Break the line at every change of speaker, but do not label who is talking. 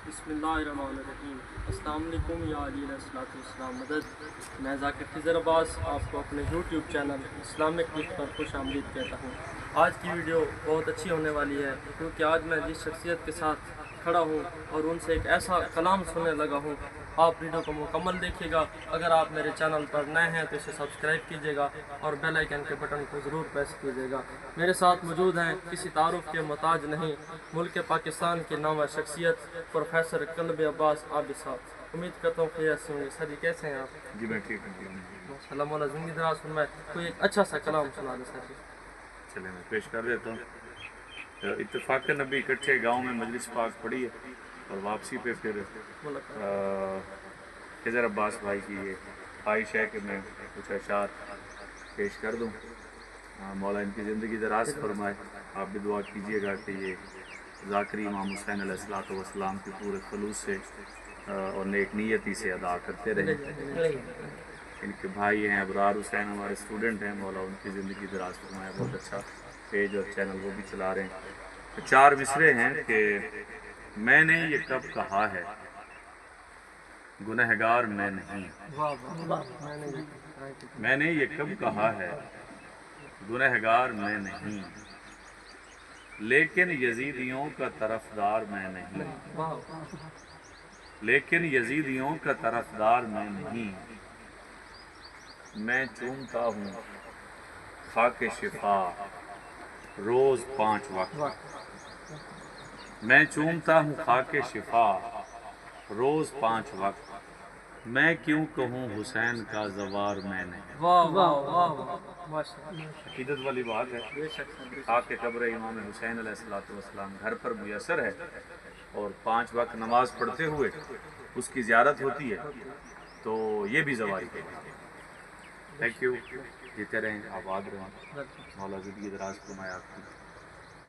बिस्मिल्लाहिर्रहमानिर्रहीम। अस्सलाम वालेकुम या अलैहिस्सलाम मदद। मैं ज़ाकिर खिज़र अब्बास आपको अपने यूट्यूब चैनल इस्लामिक विद पर खुश आमदीद कहता हूँ। आज की वीडियो बहुत अच्छी होने वाली है क्योंकि आज मैं जिस शख्सियत के साथ खड़ा हूँ और उनसे एक ऐसा कलाम सुनने लगा हूँ। आप वीडियो को मुकम्मल देखिएगा। अगर आप मेरे चैनल पर नए हैं तो इसे सब्सक्राइब कीजिएगा और बेल आइकन के बटन को ज़रूर प्रेस कीजिएगा। मेरे साथ मौजूद हैं किसी तारुफ के मोहताज नहीं, मुल्क पाकिस्तान के नामा शख्सियत प्रोफेसर कल्ब अब्बास आबिद साहब। उम्मीद करता हूँ कि ऐसे होंगे। सर जी कैसे हैं आप?
जी मैं ठीक हूँ।
माशाल्लाह मौला ज़िंदगी दराज फरमाए। कोई एक अच्छा सा कलाम सुना दे सर जी।
चले मैं पेश कर देता हूँ। इत्तेफाक नबी इकट्ठे गांव में मजलिस पाक पड़ी है और वापसी पे फिर खिज़र अब्बास भाई की ये ख्वाहिश है कि मैं कुछ अशार पेश कर दूँ। मौला इनकी ज़िंदगी दराज फरमाए। आप भी दुआ कीजिएगा कि ये ज़ाकरी इमाम हुसैन अलैहिस्सलाम की पूरे खलूस से और नेक नियती से अदा करते रहें। इनके भाई हैं अबरार हुसैन, हमारे स्टूडेंट हैं। मौला उनकी ज़िंदगी दराज फरमाए। बहुत अच्छा पेज और चैनल वो भी चला रहे हैं। तो चार मिसरे हैं कि मैंने ये कब कहा है गुनहगार मैं नहीं। मैंने ये कब कहा है गुनहगार मैं नहीं, लेकिन यजीदियों का तरफदार मैं नहीं। लेकिन यजीदियों का तरफदार मैं नहीं। मैं चूमता हूँ खाके शिफा रोज़ 5 वक्त। मैं चूमता हूँ खाके शिफा रोज़ 5 वक्त। मैं क्यों कहूँ हुसैन का ज़वार मैं नहीं।
वाह वाह वाह माशाल्लाह।
अकीदत वाली बात है। खाके कब्र इमाम हुसैन अलैहिस्सलाम घर पर मुयसर है और 5 वक्त नमाज पढ़ते हुए उसकी ज़ियारत होती है, तो ये भी ज़वारी है। Thank you. जीते रहें, आबाद रहें। मौला ज़िंदगी दराज फरमाए आपकी।